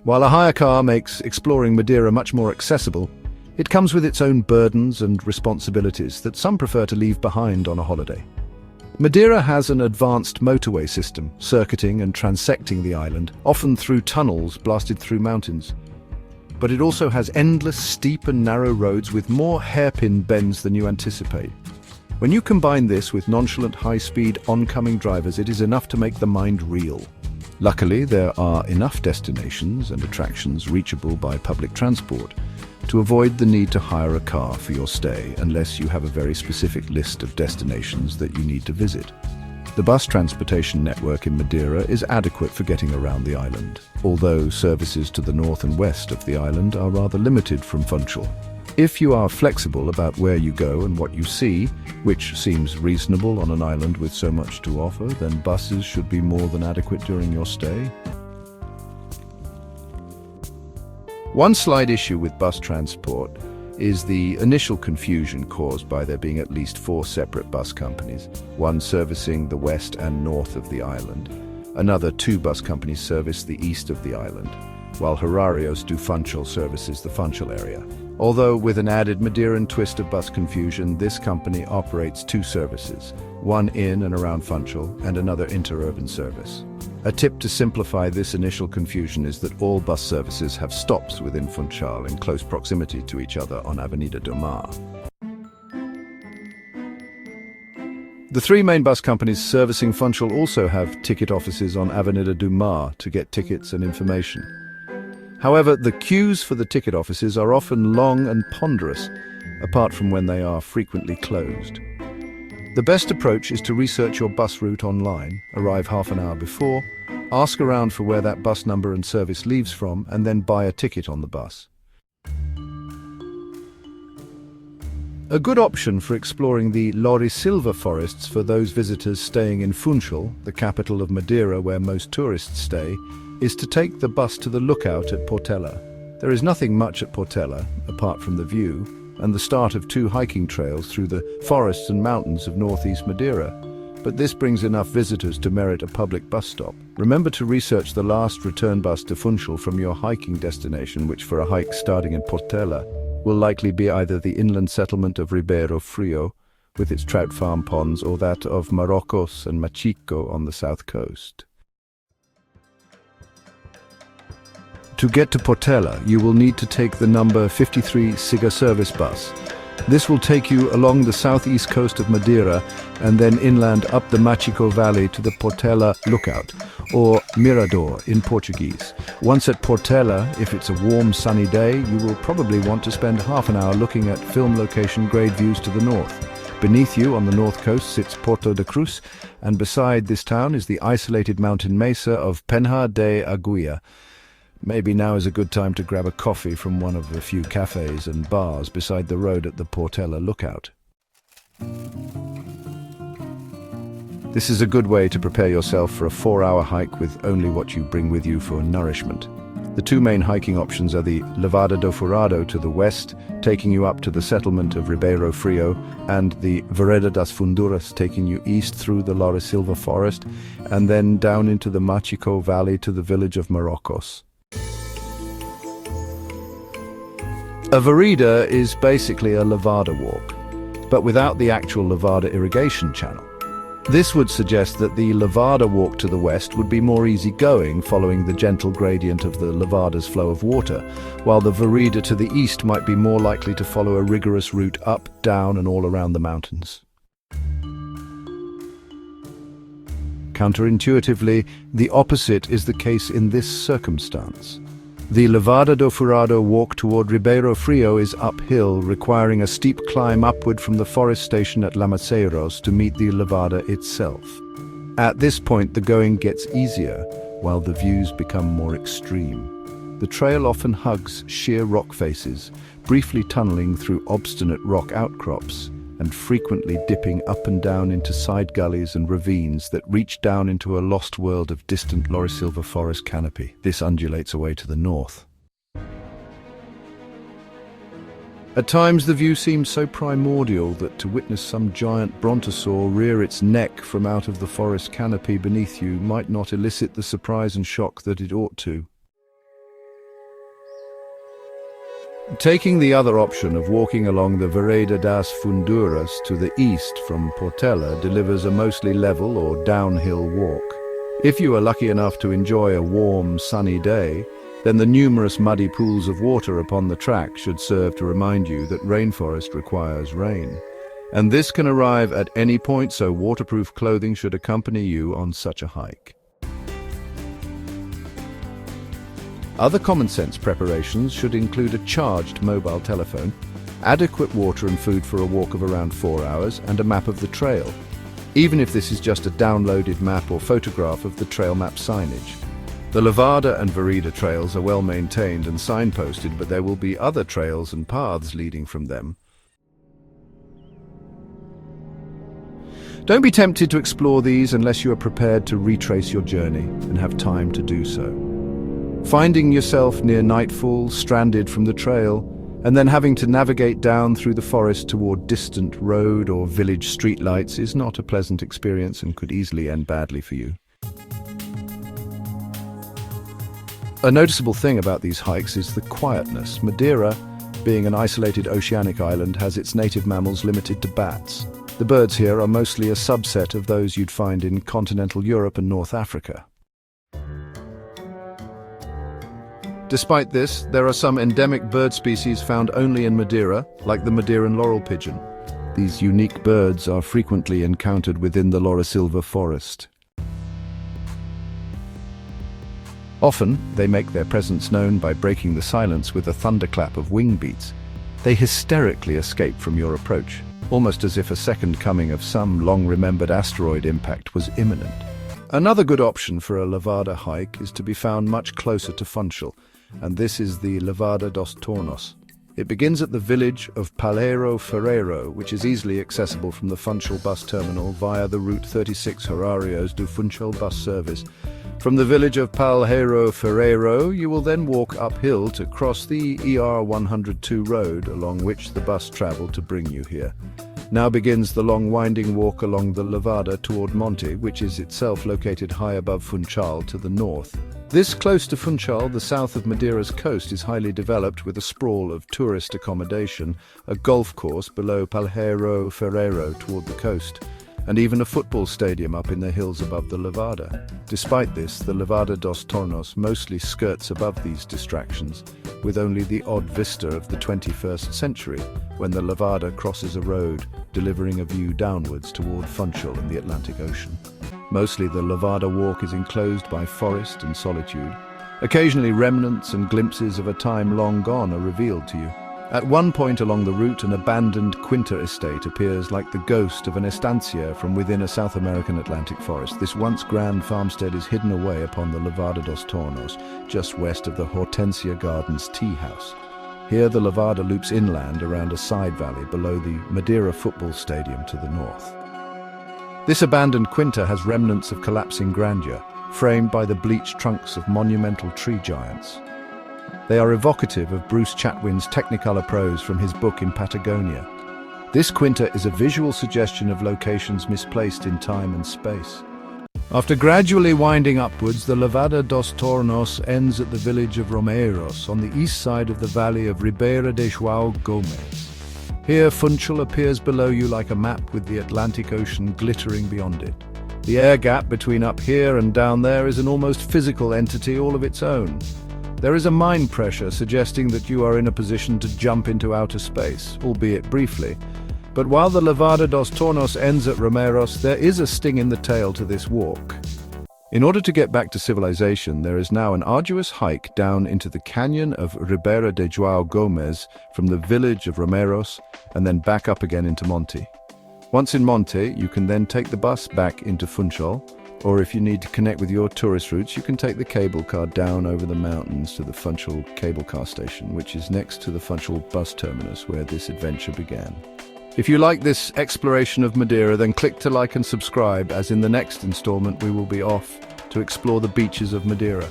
While a hire car makes exploring Madeira much more accessible, it comes with its own burdens and responsibilities that some prefer to leave behind on a holiday. Madeira has an advanced motorway system, circuiting and transecting the island, often through tunnels blasted through mountains. But it also has endless steep and narrow roads with more hairpin bends than you anticipate. When you combine this with nonchalant high-speed oncoming drivers, it is enough to make the mind reel. Luckily, there are enough destinations and attractions reachable by public transport to avoid the need to hire a car for your stay unless you have a very specific list of destinations that you need to visit. The bus transportation network in Madeira is adequate for getting around the island, although services to the north and west of the island are rather limited from Funchal. If you are flexible about where you go and what you see, which seems reasonable on an island with so much to offer, then buses should be more than adequate during your stay. One slight issue with bus transport is the initial confusion caused by there being at least 4 separate bus companies, one servicing the west and north of the island. Another 2 bus companies service the east of the island, while Horarios do Funchal services the Funchal area. Although with an added Madeiran twist of bus confusion, this company operates 2 services, one in and around Funchal and another interurban service. A tip to simplify this initial confusion is that all bus services have stops within Funchal in close proximity to each other on Avenida do Mar. The 3 main bus companies servicing Funchal also have ticket offices on Avenida do Mar to get tickets and information. However, the queues for the ticket offices are often long and ponderous, apart from when they are frequently closed. The best approach is to research your bus route online, arrive half an hour before, ask around for where that bus number and service leaves from, and then buy a ticket on the bus. A good option for exploring the Laurisilva forests for those visitors staying in Funchal, the capital of Madeira where most tourists stay, is to take the bus to the lookout at Portela. There is nothing much at Portela, apart from the view, and the start of 2 hiking trails through the forests and mountains of northeast Madeira, but this brings enough visitors to merit a public bus stop. Remember to research the last return bus to Funchal from your hiking destination, which for a hike starting in Portela will likely be either the inland settlement of Ribeiro Frio, with its trout farm ponds, or that of Marrocos and Machico on the south coast. To get to Portela, you will need to take the number 53 Siga service bus. This will take you along the southeast coast of Madeira and then inland up the Machico Valley to the Portela lookout, or Mirador in Portuguese. Once at Portela, if it's a warm sunny day, you will probably want to spend half an hour looking at film location grade views to the north. Beneath you on the north coast sits Porto de Cruz, and beside this town is the isolated mountain mesa of Penha de Aguia. Maybe now is a good time to grab a coffee from one of the few cafes and bars beside the road at the Portela lookout. This is a good way to prepare yourself for a 4-hour hike with only what you bring with you for nourishment. The 2 main hiking options are the Levada do Vereda to the west, taking you up to the settlement of Ribeiro Frio, and the Vereda das Funduras, taking you east through the Laurisilva forest, and then down into the Machico Valley to the village of Marrocos. A vereda is basically a Levada walk, but without the actual Levada irrigation channel. This would suggest that the Levada walk to the west would be more easygoing, following the gentle gradient of the Levada's flow of water, while the vereda to the east might be more likely to follow a rigorous route up, down, and all around the mountains. Counterintuitively, the opposite is the case in this circumstance. The Levada do Vereda walk toward Ribeiro Frio is uphill, requiring a steep climb upward from the forest station at Lamaceiros to meet the Levada itself. At this point, the going gets easier, while the views become more extreme. The trail often hugs sheer rock faces, briefly tunneling through obstinate rock outcrops, and frequently dipping up and down into side gullies and ravines that reach down into a lost world of distant Laurisilva forest canopy. This undulates away to the north. At times the view seems so primordial that to witness some giant brontosaur rear its neck from out of the forest canopy beneath you might not elicit the surprise and shock that it ought to. Taking the other option of walking along the Vereda das Funduras to the east from Portela delivers a mostly level or downhill walk. If you are lucky enough to enjoy a warm, sunny day, then the numerous muddy pools of water upon the track should serve to remind you that rainforest requires rain. And this can arrive at any point, so waterproof clothing should accompany you on such a hike. Other common-sense preparations should include a charged mobile telephone, adequate water and food for a walk of around 4 hours, and a map of the trail, even if this is just a downloaded map or photograph of the trail map signage. The Levada and Vereda trails are well maintained and signposted, but there will be other trails and paths leading from them. Don't be tempted to explore these unless you are prepared to retrace your journey and have time to do so. Finding yourself near nightfall, stranded from the trail, and then having to navigate down through the forest toward distant road or village streetlights is not a pleasant experience and could easily end badly for you. A noticeable thing about these hikes is the quietness. Madeira, being an isolated oceanic island, has its native mammals limited to bats. The birds here are mostly a subset of those you'd find in continental Europe and North Africa. Despite this, there are some endemic bird species found only in Madeira, like the Madeiran laurel pigeon. These unique birds are frequently encountered within the Laurisilva forest. Often, they make their presence known by breaking the silence with a thunderclap of wing beats. They hysterically escape from your approach, almost as if a second coming of some long-remembered asteroid impact was imminent. Another good option for a Levada hike is to be found much closer to Funchal, and this is the Levada dos Tornos. It begins at the village of Palheiro Ferreiro, which is easily accessible from the Funchal bus terminal via the Route 36 Horarios do Funchal bus service. From the village of Palheiro Ferreiro, you will then walk uphill to cross the ER 102 road along which the bus travelled to bring you here. Now begins the long winding walk along the Levada toward Monte, which is itself located high above Funchal to the north. This close to Funchal, the south of Madeira's coast, is highly developed with a sprawl of tourist accommodation, a golf course below Palheiro Ferreiro toward the coast, and even a football stadium up in the hills above the Levada. Despite this, the Levada dos Tornos mostly skirts above these distractions, with only the odd vista of the 21st century, when the Levada crosses a road, delivering a view downwards toward Funchal and the Atlantic Ocean. Mostly the Levada walk is enclosed by forest and solitude. Occasionally remnants and glimpses of a time long gone are revealed to you. At one point along the route, an abandoned Quinta estate appears like the ghost of an estancia from within a South American Atlantic forest. This once grand farmstead is hidden away upon the Levada dos Tornos, just west of the Hortensia Gardens tea house. Here the Levada loops inland around a side valley below the Madeira football stadium to the north. This abandoned quinta has remnants of collapsing grandeur, framed by the bleached trunks of monumental tree giants. They are evocative of Bruce Chatwin's Technicolor prose from his book In Patagonia. This quinta is a visual suggestion of locations misplaced in time and space. After gradually winding upwards, the Levada dos Tornos ends at the village of Romeiros on the east side of the valley of Ribeira de João Gomes. Here Funchal appears below you like a map with the Atlantic Ocean glittering beyond it. The air gap between up here and down there is an almost physical entity all of its own. There is a mind pressure suggesting that you are in a position to jump into outer space, albeit briefly. But while the Levada dos Tornos ends at Romeiros, there is a sting in the tail to this walk. In order to get back to civilization, there is now an arduous hike down into the canyon of Ribeira de João Gomes from the village of Romeiros and then back up again into Monte. Once in Monte, you can then take the bus back into Funchal, or if you need to connect with your tourist routes, you can take the cable car down over the mountains to the Funchal cable car station, which is next to the Funchal bus terminus where this adventure began. If you like this exploration of Madeira, then click to like and subscribe, as in the next installment we will be off to explore the beaches of Madeira.